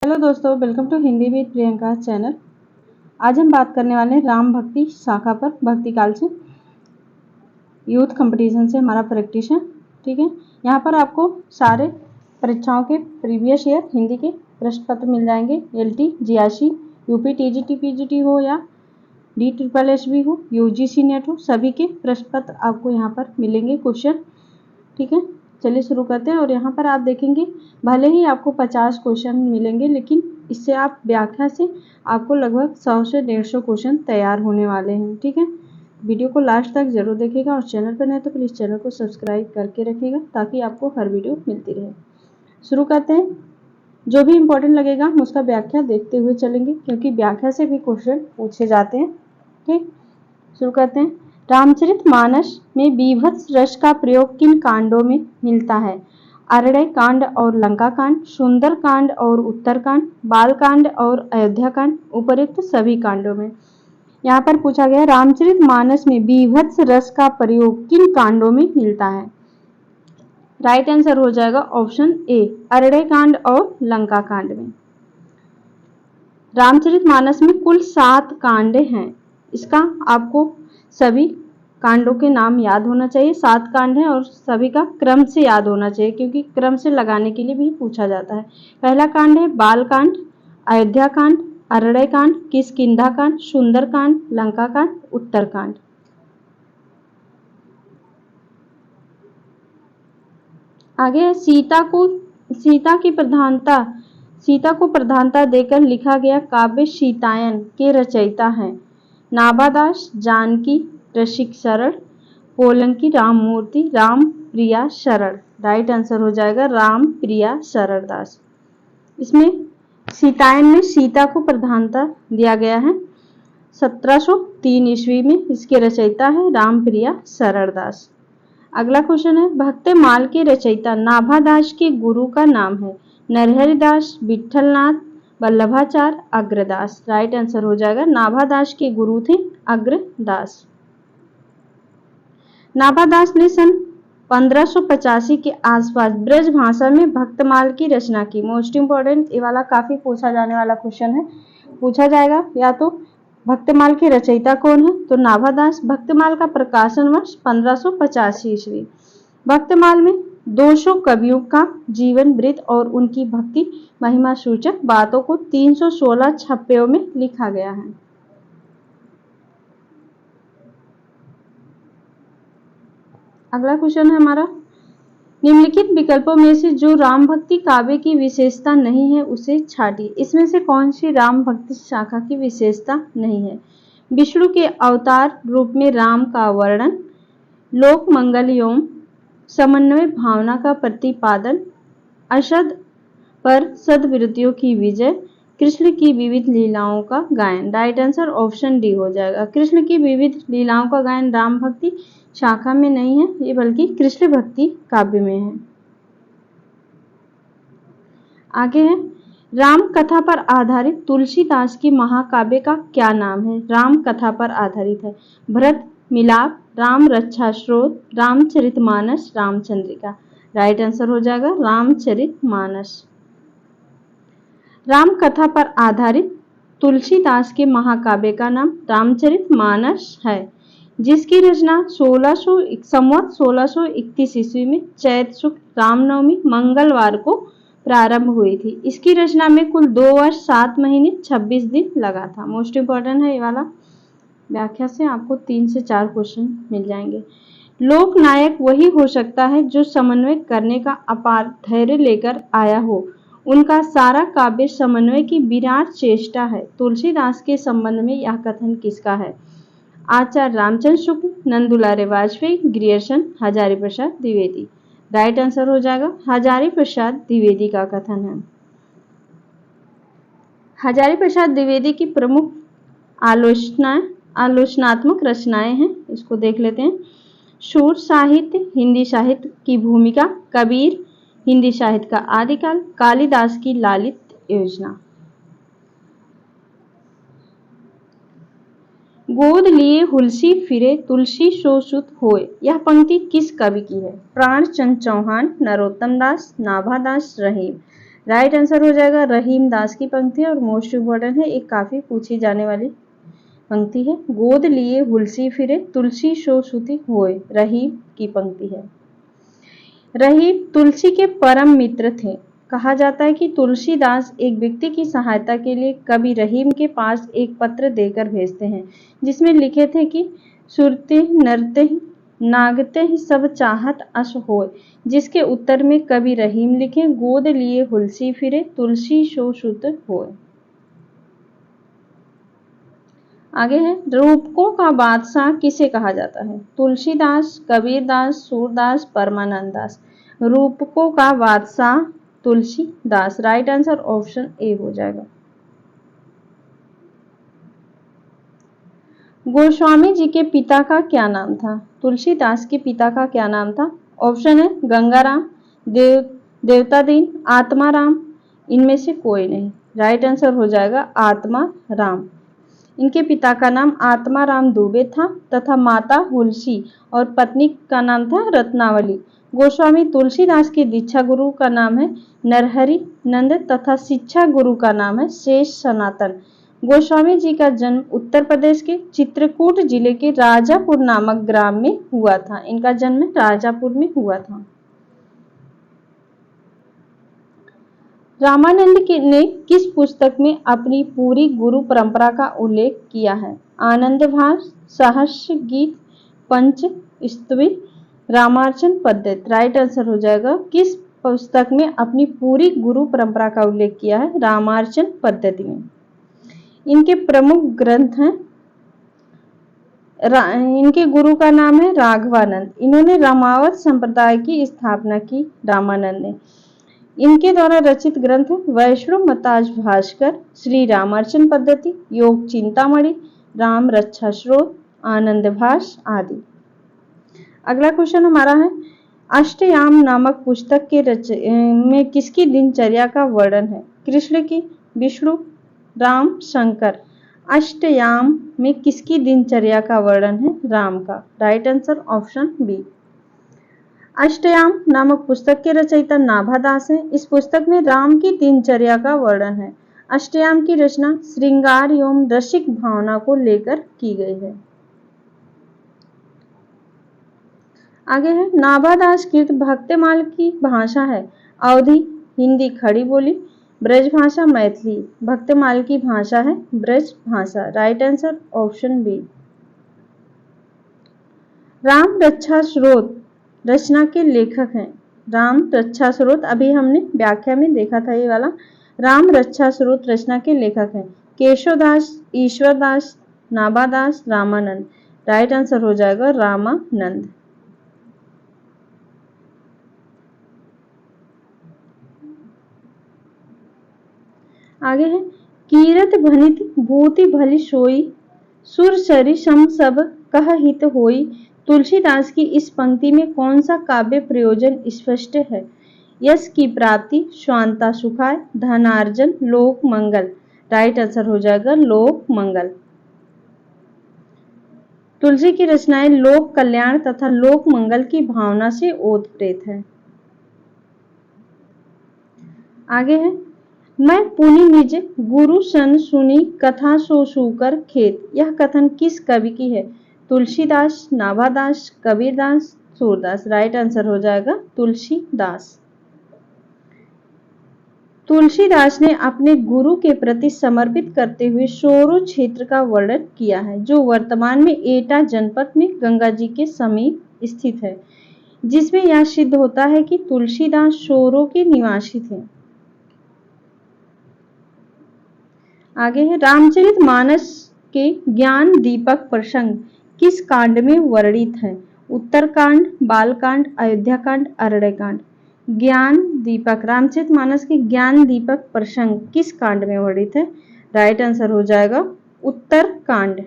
Hello दोस्तों, welcome to Hindi with Priyanka channel. आज हम बात करने वाले हैं राम भक्ति शाखा पर। भक्ति काल से यूथ कंपटीशन से हमारा प्रैक्टिस है। ठीक है, यहाँ पर आपको सारे परीक्षाओं के प्रीवियस ईयर हिंदी के प्रश्न पत्र मिल जाएंगे। LT, GRC, UP, TGT, PGT हो या DSSB हो, UGC नेट हो, सभी के प्रश्न पत्र आपको यहाँ पर मिलेंगे क्वेश्चन। ठीक है, चलिए शुरू करते हैं। और यहाँ पर आप देखेंगे भले ही आपको 50 क्वेश्चन मिलेंगे, लेकिन इससे आप व्याख्या से आपको लगभग 100 से 150 क्वेश्चन तैयार होने वाले हैं। ठीक है, वीडियो को लास्ट तक जरूर देखिएगा और चैनल पर नए तो प्लीज़ चैनल को सब्सक्राइब करके रखिएगा ताकि आपको हर वीडियो मिलती रहे। शुरू करते हैं। जो भी इम्पोर्टेंट लगेगा हम उसका व्याख्या देखते हुए चलेंगे, क्योंकि व्याख्या से भी क्वेश्चन पूछे जाते हैं। ठीक, शुरू करते हैं। रामचरितमानस में बीभत्स रस का प्रयोग किन कांडों में मिलता है? अरण्य कांड और लंका कांड, सुंदर कांड और उत्तर कांड, बाल कांड और अयोध्या कांड, उपयुक्त सभी कांडों में। यहाँ पर पूछा गया रामचरितमानस में बीभत्स रस का प्रयोग किन कांडों में मिलता है? राइट आंसर हो जाएगा ऑप्शन ए, अरण्य कांड और लंका कांड में। रामचरितमानस में कुल 7 कांड हैं। इसका आपको सभी कांडों के नाम याद होना चाहिए। 7 कांड हैं और सभी का क्रम से याद होना चाहिए, क्योंकि क्रम से लगाने के लिए भी पूछा जाता है। पहला कांड है बाल कांड, अयोध्या कांड, अरण्य कांड, किष्किंधा कांड, सुंदर कांड, लंका कांड, उत्तर कांड। आगे सीता को प्रधानता देकर लिखा गया काव्य सीतायन के रचयिता हैं? नाभादास, जानकी रसिक शरण, पोलंकी राममूर्ति, राम प्रिया शरण। राइट आंसर हो जाएगा राम प्रिया शरण दास। इसमें सीतायन में सीता को प्रधानता दिया गया है। 1703 ईस्वी में इसके रचयिता है राम प्रिया शरण दास। अगला क्वेश्चन है, भक्तमाल के रचयिता नाभादास के गुरु का नाम है? नरहरिदास, विठलनाथ, वल्लभाचार्य, अग्रदास। राइट आंसर हो जाएगा नाभादास के गुरु थे अग्रदास। नाभादास ने सन 1585 के आसपास ब्रज भाषा में भक्तमाल की रचना की। मोस्ट इंपोर्टेंट, ये वाला काफी पूछा जाने वाला क्वेश्चन है। पूछा जाएगा या तो भक्तमाल के रचयिता कौन है, तो नाभादास। भक्तमाल का प्रकाशन वर्ष 1585 ईस्वी। भक्तमाल में 200 कवियों का जीवन वृत्त और उनकी भक्ति महिमा सूचक बातों को 316 छप्पयों में लिखा गया है। अगला क्वेश्चन है हमारा, निम्नलिखित विकल्पों में से जो राम भक्ति काव्य की विशेषता नहीं है उसे छाटिए। इसमें से कौन सी राम भक्ति शाखा की विशेषता नहीं है? विष्णु के अवतार रूप में राम का वर्णन, लोक मंगल एवं समन्वय भावना का प्रतिपादन, असद पर सद्वृत्तियों की विजय, कृष्ण की विविध लीलाओं का गायन। राइट आंसर ऑप्शन डी हो जाएगा। कृष्ण की विविध लीलाओं का गायन राम भक्ति शाखा में नहीं है, ये बल्कि कृष्ण भक्ति काव्य में है। आगे है, राम कथा पर आधारित तुलसीदास की महाकाव्य का क्या नाम है? राम कथा पर आधारित है। भरत मिलाप, राम रक्षा स्रोत, रामचरितमानस, रामचंद्रिका। राइट आंसर हो जाएगा रामचरितमानस। राम कथा पर आधारित तुलसीदास के महाकाव्य का नाम रामचरितमानस है, जिसकी रचना 1631 ईस्वी में चैत शुक्ल रामनवमी मंगलवार को प्रारंभ हुई थी। इसकी रचना में कुल 2 वर्ष 7 महीने 26 दिन लगा था। मोस्ट इंपोर्टेंट है ये वाला। व्याख्या से आपको 3 से 4 क्वेश्चन मिल जाएंगे। लोक नायक वही हो सकता है जो समन्वय करने का अपार धैर्य लेकर आया हो। उनका सारा काव्य समन्वय की विराट चेष्टा है। तुलसीदास के संबंध में यह कथन किसका है? आचार्य Ramchandra Shukla, नंदुलारे Vajpayee, Grierson, Hazari Prasad Dwivedi. Right answer हो जाएगा हजारी प्रसाद द्विवेदी का कथन है। हजारी प्रसाद द्विवेदी की प्रमुख आलोचनात्मक रचनाएं हैं, इसको देख लेते हैं। शूर साहित्य, हिंदी साहित्य की भूमिका, कबीर, हिंदी साहित्य का आदिकाल, कालिदास की लालित योजना। गोद लिए हुलसी फिरे तुलसी सो सुत होए, यह पंक्ति किस कवि की है? प्राणचंद चौहान, नरोत्तम दास, नाभादास, रहीम। राइट आंसर हो जाएगा रहीम दास की पंक्ति और मोस्ट इम्पोर्टेंट है, एक काफी पूछी जाने वाली पंक्ति है। गोद लिए हुलसी फिरे तुलसी सो सुति होए, रहीम की पंक्ति है। रहीम तुलसी के परम मित्र थे। कहा जाता है कि तुलसीदास एक व्यक्ति की सहायता के लिए कवि रहीम के पास एक पत्र देकर भेजते हैं, जिसमें लिखे थे कि सुरते नरते नागते ही सब चाहत अस होय, जिसके उत्तर में कवि रहीम लिखे गोद लिए हुलसी फिरे तुलसी सो सुत होय। आगे है रूपकों का बादशाह किसे कहा जाता है? तुलसीदास, कबीरदास, सूरदास, परमानंद दास। रूपकों का बादशाह Tulsidas. Right answer option A हो जाएगा। गोस्वामी जी के पिता का क्या नाम था? तुलसीदास के पिता का क्या नाम था? ऑप्शन है गंगाराम, देवतादीन, आत्माराम, इनमें से कोई नहीं। राइट आंसर हो जाएगा आत्मा राम। इनके पिता का नाम आत्माराम दुबे था तथा माता हुलसी और पत्नी का नाम था रत्नावली। गोस्वामी तुलसीदास के दीक्षा गुरु का नाम है नरहरि नंद तथा शिक्षा गुरु का नाम है शेष सनातन। गोस्वामी जी का जन्म उत्तर प्रदेश के चित्रकूट जिले के राजापुर नामक ग्राम में हुआ था। इनका जन्म राजापुर में हुआ था। रामानंद ने किस पुस्तक में अपनी पूरी गुरु परंपरा का उल्लेख किया है? आनंद भाष, सहस्र गीत, पंच स्तवी, रामार्चन पद्धति। राइट आंसर हो जाएगा किस पुस्तक में अपनी पूरी गुरु परंपरा का उल्लेख किया है? रामार्चन पद्धति में। इनके प्रमुख ग्रंथ हैं, इनके गुरु का नाम है राघवानंद। इन्होंने रामावत संप्रदाय की स्थापना की रामानंद ने। इनके द्वारा रचित ग्रंथ वैष्णव मताज भास्कर, श्री रामार्चन पद्धति, योग चिंतामणि, राम रक्षा स्रोत, आनंद भाष आदि। अगला क्वेश्चन हमारा है अष्टयाम नामक पुस्तक के में किसकी दिनचर्या का वर्णन है? कृष्ण की, विष्णु, राम, शंकर। अष्टयाम में किसकी दिनचर्या का वर्णन है? राम का। Right answer option B. Ashtayam नामक पुस्तक के रचयिता नाभादास हैं। इस पुस्तक में राम की दिनचर्या का वर्णन है। अष्टयाम की रचना श्रृंगार एवं रसिक भावना को लेकर की गई है। आगे है नाभादास कृत भक्तमाल की भाषा है अवधी, हिंदी खड़ी बोली, ब्रज भाषा मैथिली। भक्तमाल की भाषा है Braj Bhasha. Right answer option B. Ram Raksha स्रोत रचना के लेखक हैं। राम रक्षा स्रोत अभी हमने व्याख्या में देखा था ये वाला। राम रक्षा स्रोत रचना के लेखक हैं केशवदास, ईश्वरदास, नाभादास, रामानंद। राइट आंसर हो जाएगा रामानंद। आगे है कीरत भनित भूति भली सोई, सुर सरि सम सब कह हित होई। तुलसीदास की इस पंक्ति में कौन सा काव्य प्रयोजन स्पष्ट है? यश की प्राप्ति, स्वांता सुखाय, धनार्जन, लोक मंगल। राइट आंसर हो जाएगा लोक मंगल। तुलसी की रचनाएं लोक कल्याण तथा लोक मंगल की भावना से ओतप्रेत है। आगे है मैं पुनि निज गुरु सन सुनी कथा सो सुकर खेत। यह कथन किस कवि की है? तुलसीदास, नाभादास, कबीरदास, सूरदास। राइट आंसर हो जाएगा तुलसीदास। तुलसीदास ने अपने गुरु के प्रति समर्पित करते हुए सोरो क्षेत्र का वर्णन किया है, जो वर्तमान में एटा जनपद में गंगा जी के समीप स्थित है, जिसमें यह सिद्ध होता है कि तुलसीदास सोरो के निवासी थे। आगे है रामचरितमानस के ज्ञान दीपक प्रसंग किस कांड में वर्णित है? उत्तरकांड, बालकांड, अयोध्याकांड, अरण्यकांड। ज्ञान दीपक रामचरितमानस के ज्ञान दीपक प्रसंग किस कांड में वर्णित है? राइट आंसर हो जाएगा उत्तरकांड।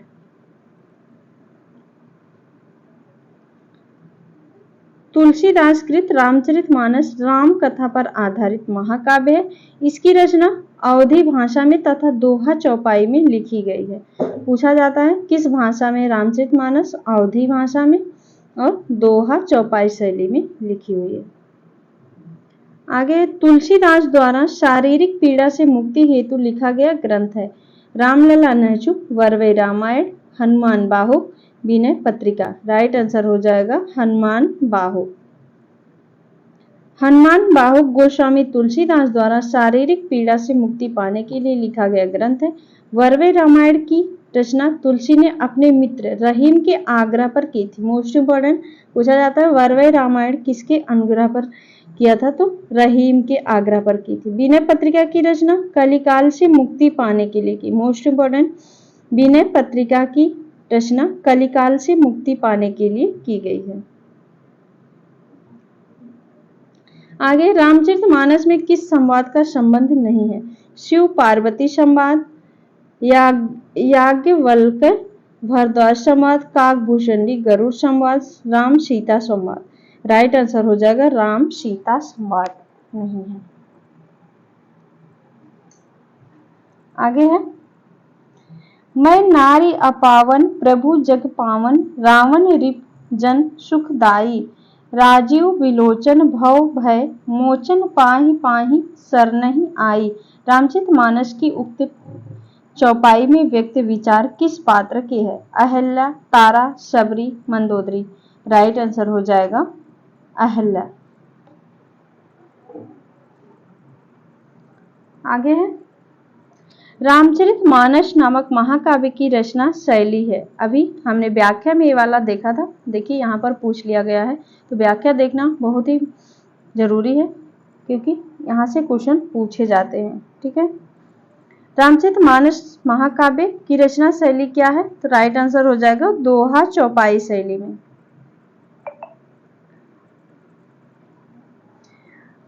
तुलसीदास कृत रामचरितमानस राम कथा पर आधारित महाकाव्य है। इसकी रचना अवधी भाषा में तथा दोहा चौपाई में लिखी गई है। पूछा जाता है किस भाषा में रामचरितमानस? अवधी भाषा में और दोहा चौपाई शैली में लिखी हुई है। आगे तुलसीदास द्वारा शारीरिक पीड़ा से मुक्ति हेतु लिखा गया ग्रंथ है। रामलला नहचु, वरवे रामायण, हनुमान बाहो, विनय पत्रिका। राइट आंसर हो जाएगा हनुमान बाहो। हनुमान बाहो गोस्वामी तुलसीदास द्वारा शारीरिक पीड़ा से मुक्ति पाने के लिए लिखा गया ग्रंथ है। वरवे रामायण की रचना तुलसी ने अपने मित्र रहीम के आग्रह पर की थी। मोस्ट इंपॉर्टेंट पूछा जाता है वरवे रामायण किसके अनुग्रह पर किया था, तो रहीम के आग्रह पर की थी। विनय पत्रिका की रचना कलिकाल से मुक्ति पाने के लिए की। मोस्ट इंपॉर्टेंट विनय पत्रिका की रचना कलिकाल से मुक्ति पाने के लिए की गई है। आगे रामचरितमानस में किस संवाद का संबंध नहीं है? शिव पार्वती संवाद, याज्ञवल्क भरद्वाज संवाद, काकभूषणी गरुड़ संवाद, राम सीता संवाद। राइट आंसर हो जाएगा राम सीता संवाद नहीं है। आगे है मैं नारी अपावन प्रभु जग पावन, रावण रिप जन सुखदाई, राजीव विलोचन भव भय, मोचन पाहि पाहि सरनहि आई। रामचरितमानस की उक्त चौपाई में व्यक्त विचार किस पात्र के है? अहल्या, तारा, शबरी, मंदोदरी। राइट आंसर हो जाएगा अहल्या। आगे है रामचरितमानस नामक महाकाव्य की रचना शैली है। अभी हमने व्याख्या में ये वाला देखा था, देखिए यहाँ पर पूछ लिया गया है, तो व्याख्या देखना बहुत ही जरूरी है क्योंकि यहाँ से क्वेश्चन पूछे जाते हैं। ठीक है, रामचरितमानस महाकाव्य की रचना शैली क्या है? तो राइट आंसर हो जाएगा दोहा चौपाई शैली में।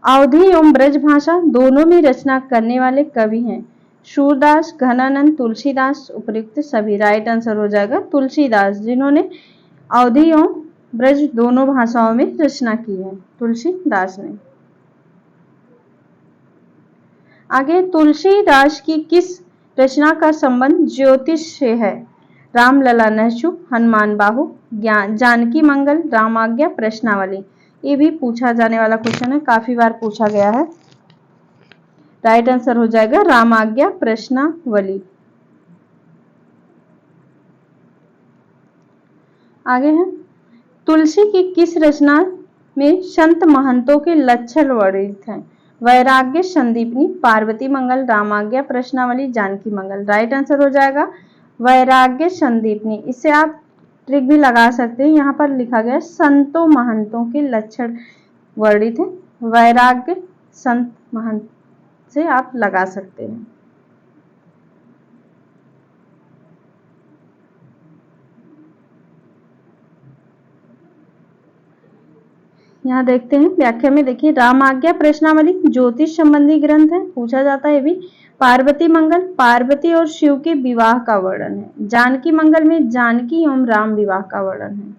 अवधी एवं ब्रज भाषा दोनों में रचना करने वाले कवि हैं सूरदास, घनानंद, तुलसीदास, उपयुक्त सभी। राइट आंसर हो जाएगा तुलसीदास, जिन्होंने अवधी एवं ब्रज दोनों भाषाओं में रचना की है, तुलसीदास ने। आगे तुलसीदास की किस रचना का संबंध ज्योतिष से है? रामलला नहचु, हनुमान बाहु, जानकी मंगल, रामाज्ञा प्रश्नावली। ये भी पूछा जाने वाला क्वेश्चन है, काफी बार पूछा गया है। राइट आंसर हो जाएगा रामाज्ञा प्रश्नावली। आगे है तुलसी की किस रचना में संत महंतों के लक्षण वर्णित हैं? वैराग्य संदीपनी, पार्वती मंगल, रामाज्ञा प्रश्नावली, जानकी मंगल। राइट आंसर हो जाएगा वैराग्य संदीपनी। इससे आप ट्रिक भी लगा सकते हैं, यहाँ पर लिखा गया संतों महंतों के लक्षण वर्णित है, वैराग्य संत महंत से आप लगा सकते हैं। यहाँ देखते हैं व्याख्या में, देखिए रामाज्ञा प्रश्नावली ज्योतिष संबंधी ग्रंथ है, पूछा जाता है भी। पार्वती मंगल पार्वती और शिव के विवाह का वर्णन है। जानकी मंगल में जानकी एवं राम विवाह का वर्णन है।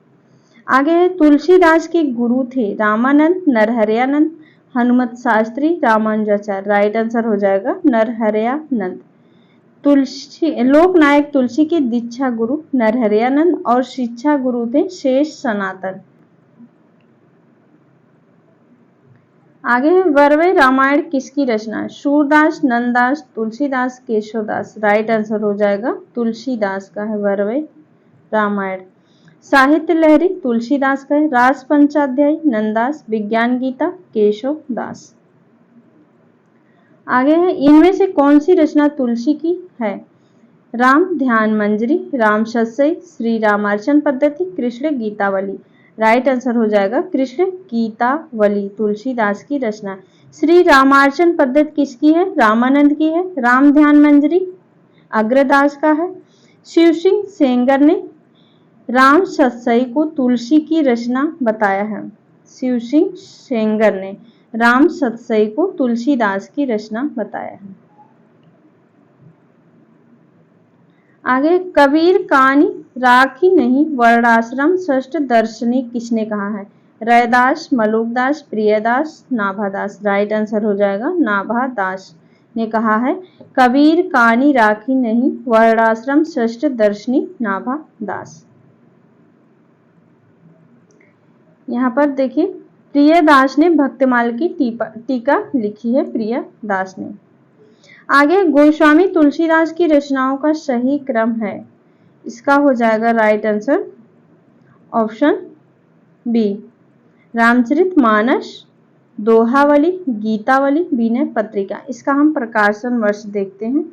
आगे है तुलसीदास के गुरु थे रामानंद, नरहरयानंद, हनुमत शास्त्री, रामानुजाचार्य। राइट आंसर हो जाएगा नरहरयानंद। तुलसी लोकनायक तुलसी के दीक्षा गुरु नरहरयानंद और शिक्षा गुरु थे शेष सनातन। आगे है वरवे रामायण किसकी रचना है? सूरदास, नंददास, तुलसीदास, केशवदास। राइट आंसर हो जाएगा तुलसीदास का है वरवे रामायण। साहित्य लहरी तुलसीदास का है, रास पंचाध्याय नंददास, विज्ञान गीता केशवदास। आगे है इनमें से कौन सी रचना तुलसी की है? राम ध्यान मंजरी, राम सतसई, श्री रामार्चन पद्धति, कृष्ण गीतावली। राइट आंसर हो जाएगा कृष्ण गीतावली तुलसीदास की रचना। श्री रामार्चन पद्धति किसकी है? रामानंद की है। राम ध्यान मंजरी अग्रदास का है। शिव सिंह सेंगर ने राम सतसई को तुलसी की रचना बताया है। शिव सिंह सेंगर ने राम सतसई को तुलसीदास की रचना बताया है। आगे कबीर कानी राखी नहीं वर्णाश्रम षष्ठ दर्शनी किसने कहा है? रैदास, मलुकदास, प्रियदास, नाभादास। राइट आंसर हो जाएगा नाभादास ने कहा है कबीर कानी राखी नहीं वर्णाश्रम षष्ठ दर्शनी नाभादास। यहाँ पर देखिए प्रियदास ने भक्तमाल की टीका लिखी है, प्रियदास ने। आगे गोस्वामी तुलसीदास की रचनाओं का सही क्रम है, इसका हो जाएगा right answer option B, Ramcharitmanas, Dohavali, Gitavali, Vinay Patrika. इसका हम प्रकाशन वर्ष देखते हैं।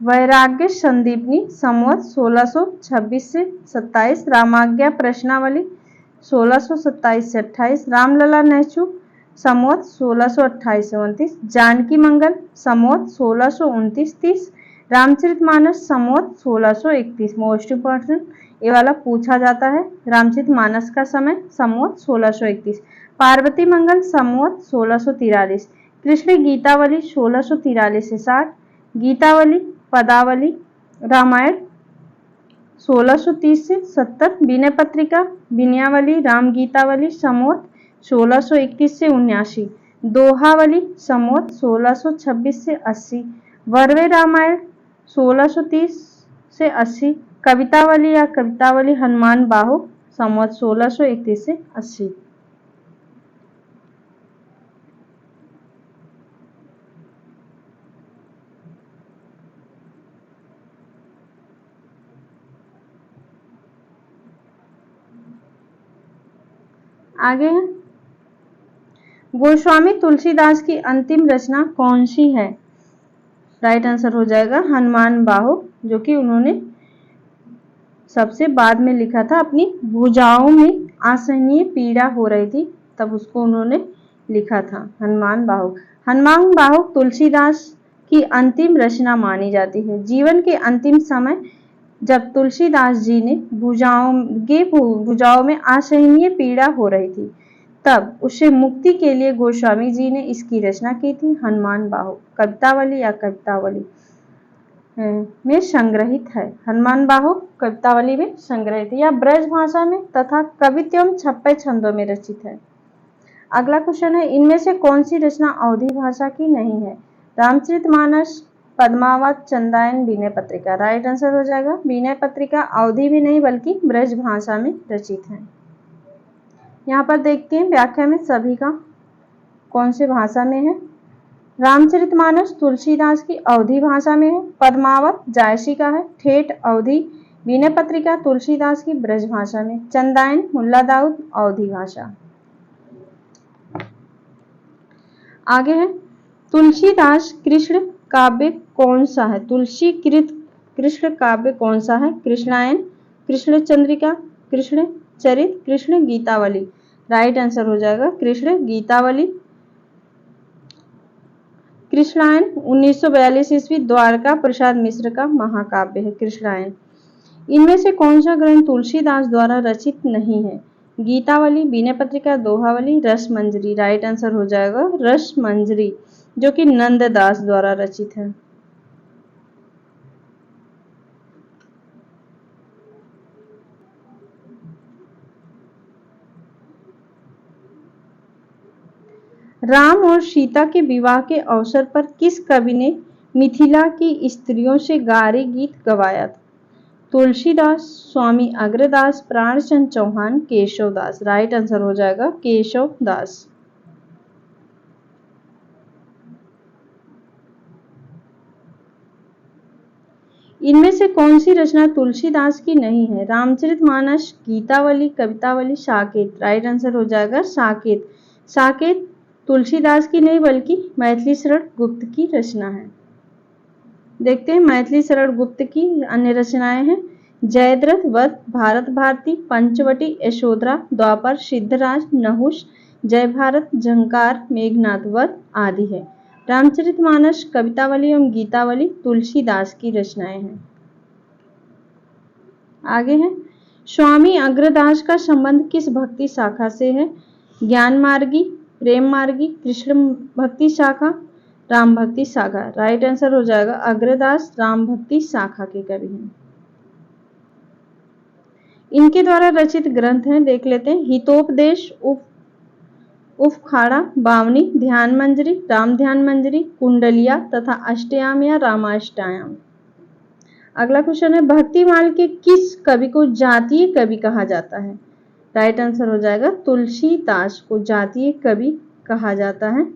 वैराग्य संदीपनी संवत 1626 से 27, रामाज्ञा प्रश्नावली 1627 से 28, रामलला नेचू संवत 1628 से 29, जानकी मंगल संवत 1629-30, रामचरितमानस संवत 1631। मोस्ट इंपॉर्टेंट ये वाला पूछा जाता है। रामचरितमानस का समय संवत 1631, पार्वती मंगल संवत 1643, कृष्ण गीतावली 1643 से 60, गीतावली पदावली रामायण 1630 से 70, विनय पत्रिका विनयावली राम गीतावली संवत 1631 से 79, दोहावली संवत 1626 से 80, वर्वे रामायण 1630 से 80, कवितावली या कवितावली हनुमान बाहु संवत 1631 से 80। आगे है गोस्वामी तुलसीदास की अंतिम रचना कौन सी है? राइट आंसर हो जाएगा हनुमान बाहु, जो कि उन्होंने सबसे बाद में लिखा था। अपनी भुजाओं में असहनीय पीड़ा हो रही थी, तब उसको उन्होंने लिखा था हनुमान बाहु। हनुमान बाहु तुलसीदास की अंतिम रचना मानी जाती है। जीवन के अंतिम समय जब तुलसीदास जी ने भुजाओं में असहनीय पीड़ा हो रही थी, तब उससे मुक्ति के लिए गोस्वामी जी ने इसकी रचना की थी। हनुमान बाहु कवितावली या कवितावली में संग्रहित है। हनुमान बाहु कवितावली में संग्रहित है या ब्रज भाषा में तथा कवित्व एवं छप्पे छंदों में रचित है। अगला क्वेश्चन है, इनमें से कौन सी रचना अवधी भाषा की नहीं है? रामचरितमानस, पद्मावत, चंदायन, विनय पत्रिका। राइट आंसर हो जाएगा विनय पत्रिका अवधी भी नहीं बल्कि ब्रज भाषा में रचित है। यहाँ पर देखते हैं व्याख्या में सभी का कौन से भाषा में है। रामचरितमानस तुलसीदास की अवधी भाषा में है, पद्मावत जायसी का है ठेठ अवधी, विनय पत्रिका तुलसीदास की ब्रज भाषा में, चंदायन मुल्ला दाऊद अवधी भाषा। आगे है तुलसीदास कृष्ण काव्य कौन सा है? तुलसीकृत कृष्ण काव्य कौन सा है? कृष्णायन, कृष्ण चंद्रिका, कृष्ण चरित, कृष्ण गीतावली। राइट आंसर हो जाएगा कृष्ण गीतावली। कृष्णायन 1942 ईस्वी द्वारका प्रसाद मिश्र का महाकाव्य है कृष्णायन। इनमें से कौन सा ग्रंथ तुलसीदास द्वारा रचित नहीं है? गीतावली, विनय पत्रिका, दोहावली, रसमंजरी। राइट आंसर हो जाएगा रसमंजरी, जो कि नंददास द्वारा रचित है। राम और सीता के विवाह के अवसर पर किस कवि ने मिथिला की स्त्रियों से गारी गीत गवाया था? तुलसीदास, स्वामी अग्रदास, प्राणचंद चौहान, केशवदास। राइट आंसर हो जाएगा केशवदास। इनमें से कौन सी रचना तुलसीदास की नहीं है? रामचरितमानस, गीतावली, कवितावली, साकेत। राइट आंसर हो जाएगा साकेत। साकेत तुलसीदास की नहीं बल्कि मैथिली शरण गुप्त की रचना है। देखते हैं मैथिली शरण गुप्त की अन्य रचनाएं हैं। जयद्रथ वध, भारत भारती, पंचवटी, यशोधरा, द्वापर, सिद्धराज, नहुष, जय भारत, झंकार, मेघनाथ वध आदि है। रामचरितमानस, कवितावली एवं गीतावली तुलसीदास की रचनाएं हैं। आगे है स्वामी अग्रदास का संबंध किस भक्ति शाखा से है? ज्ञान मार्गी, प्रेम मार्गी, कृष्ण भक्ति शाखा, राम भक्ति शाखा। राइट आंसर हो जाएगा अग्रदास राम भक्ति शाखा के कवि हैं। इनके द्वारा रचित ग्रंथ हैं, देख लेते हैं। हितोपदेश, उपखाड़ा, बावनी, ध्यान मंजरी, राम ध्यान मंजरी, कुंडलिया तथा अष्टयाम या रामाष्टयाम। अगला क्वेश्चन है भक्तिमाल के किस कवि को जातीय कवि कहा जाता है? राइट आंसर हो जाएगा तुलसीदास को जातीय कवि कहा जाता है।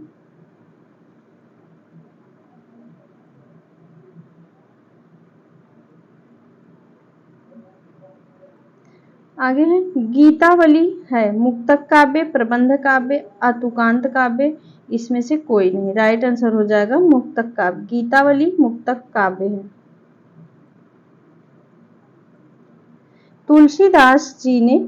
आगे है गीतावली है मुक्तक काव्य, प्रबंध काव्य, अतुकांत काव्य, इसमें से कोई नहीं। राइट आंसर हो जाएगा मुक्तक काव्य। गीतावली मुक्तक काव्य है। तुलसीदास जी ने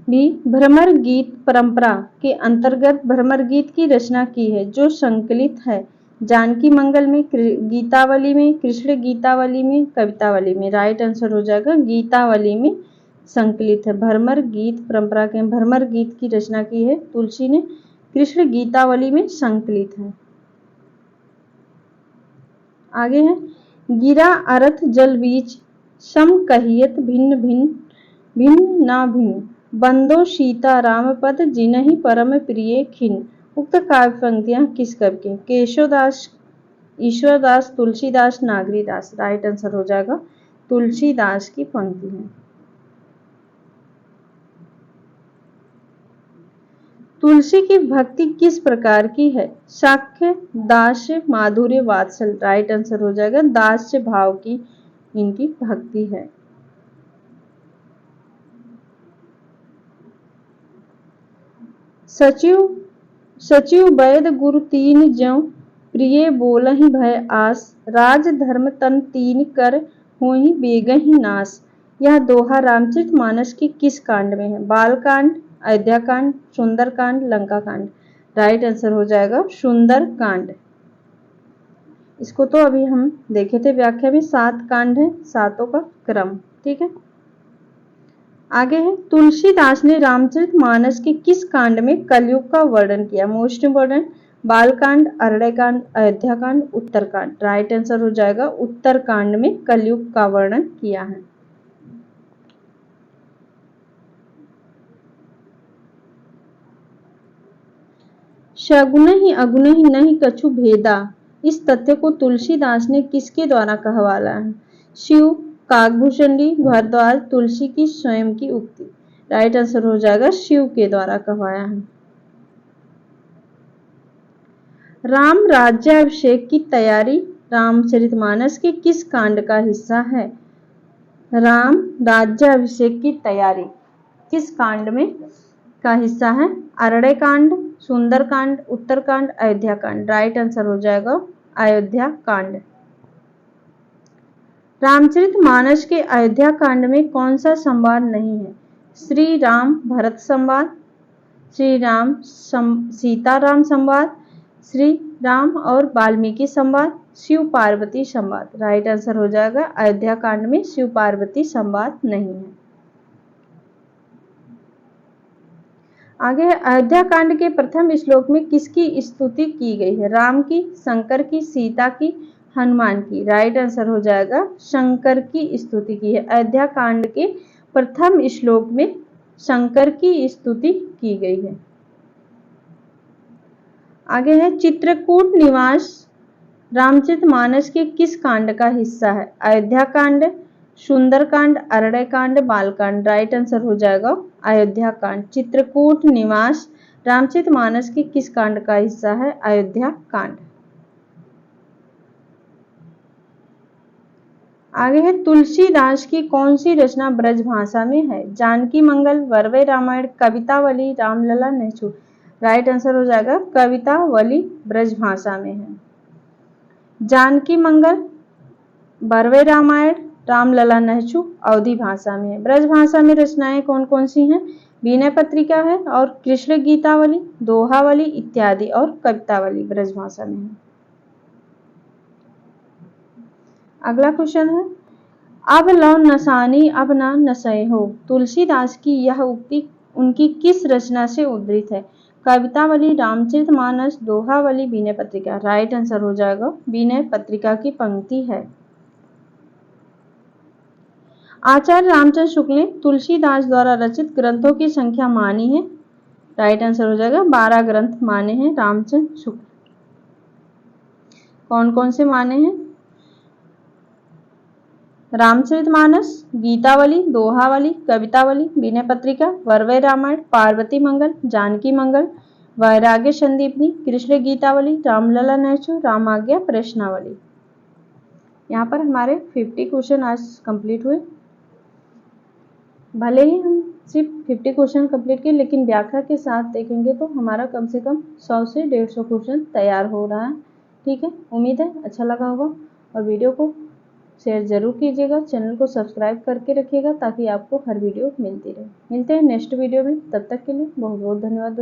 भी भ्रमर गीत परंपरा के अंतर्गत भ्रमर गीत की रचना की है जो संकलित है जानकी मंगल में, गीतावली में, कृष्ण गीतावली में, कवितावली में। राइट आंसर हो जाएगा गीतावली में संकलित है। भ्रमर गीत परंपरा के भ्रमर गीत की रचना की है तुलसी ने, कृष्ण गीतावली में संकलित है। आगे है गिरा अर्थ जल बीच सम कहियत भिन्न भिन्न भिन्न ना भिन्न बंदो सीता राम पद जिनहि परम प्रिय खिन। उक्त काव्य पंक्तियां किस कवि की? केशवदास, ईश्वरदास, तुलसीदास, नागरीदास। राइट आंसर हो जाएगा तुलसीदास की पंक्ति है। तुलसी की भक्ति किस प्रकार की है? साख्य, दास्य, माधुर्य, वात्सल। राइट आंसर हो जाएगा दास्य भाव की इनकी भक्ति है। सचिव वैद गुरु तीन ज्यों प्रिय बोलहि भय आस राज धर्म तन तीन कर होहि बेगहि नास। यह दोहा रामचरितमानस के किस कांड में है? बालकांड, अयोध्या कांड, सुंदर कांड, लंका कांड। राइट आंसर हो जाएगा सुंदर कांड। इसको तो अभी हम देखे थे व्याख्या में। 7 कांड है, सातों का क्रम। ठीक है। आगे है तुलसीदास ने रामचरितमानस के किस कांड में कलयुग का वर्णन किया? Most important, Balkand, Aranyakand, Ayodhyakand, Uttarkand. Right answer हो जाएगा उत्तरकांड में कलयुग का वर्णन किया है। सगुनहि अगुनहि नहीं कछु भेदा, इस तथ्य को तुलसीदास ने किसके द्वारा कहवाला है? शिव, काकभूषणी, भारद्वाज, तुलसी की स्वयं की उक्ति। राइट आंसर हो जाएगा शिव के द्वारा कहवाया है। राम राज्याभिषेक की तैयारी रामचरितमानस के किस कांड का हिस्सा है? राम राज्याभिषेक की तैयारी किस कांड में का हिस्सा है? अरण्यकांड, सुंदरकांड, उत्तरकांड, अयोध्याकांड। राइट आंसर हो जाएगा अयोध्याकांड। रामचरितमानस के अयोध्याकांड में कौन सा संवाद नहीं है? श्री राम भरत संवाद, श्री राम सीताराम संवाद, श्री राम और वाल्मीकि संवाद, शिव पार्वती संवाद। राइट आंसर हो जाएगा अयोध्याकांड में शिव पार्वती संवाद नहीं है। आगे है अयोध्याकांड के प्रथम श्लोक में किसकी स्तुति की गई है? राम की, शंकर की, सीता की, हनुमान की। राइट आंसर हो जाएगा शंकर की स्तुति की है। अयोध्याकांड के प्रथम श्लोक में शंकर की स्तुति की गई है। आगे है चित्रकूट निवास रामचरितमानस के किस कांड का हिस्सा है? अयोध्याकांड, सुंदरकांड, अरण्यकांड, बालकांड। राइट आंसर हो जाएगा अयोध्याकांड। चित्रकूट निवास रामचरितमानस के किस कांड का हिस्सा है? अयोध्याकांड। आगे है तुलसीदास की कौन सी रचना ब्रज भाषा में है? जानकी मंगल, वरवे रामायण, कवितावली, रामलला नैछू। राइट आंसर हो जाएगा कवितावली ब्रज भाषा में है। जानकी मंगल, वरवे रामायण, रामलला नैछू अवधी भाषा में है। ब्रज भाषा में रचनाएं कौन कौन सी हैं? विनय पत्रिका है और कृष्ण गीतावली, दोहावली इत्यादि और कवितावली ब्रज भाषा में है। अगला क्वेश्चन है अब लो नसानी अब ना नसै हो। तुलसीदास की यह उक्ति उनकी किस रचना से उद्धृत है? कवितावली, रामचरितमानस, दोहावली, विनय पत्रिका। राइट आंसर हो जाएगा विनय पत्रिका की पंक्ति है। आचार्य रामचंद्र शुक्ल ने तुलसीदास द्वारा रचित ग्रंथों की संख्या मानी है? राइट आंसर हो जाएगा 12 ग्रंथ माने हैं रामचंद्र शुक्ल। कौन कौन से माने हैं? रामचरितमानस, गीतावली, दोहावली, कवितावली, विनय पत्रिका, वरवय रामायण, पार्वती मंगल, जानकी मंगल, वैराग्य संदीपनी, कृष्ण गीतावली, रामलला नैचु, रामाज्ञा प्रश्नावली। यहाँ पर हमारे 50 क्वेश्चन आज कंप्लीट हुए। भले ही हम सिर्फ 50 क्वेश्चन कंप्लीट किए, लेकिन व्याख्या के साथ देखेंगे तो हमारा कम से कम 100 से 150 क्वेश्चन तैयार हो रहा है। ठीक है, उम्मीद है अच्छा लगा होगा और वीडियो को शेयर जरूर कीजिएगा, चैनल को सब्सक्राइब करके रखिएगा ताकि आपको हर वीडियो मिलती रहे। मिलते हैं नेक्स्ट वीडियो में, तब तक के लिए बहुत बहुत धन्यवाद।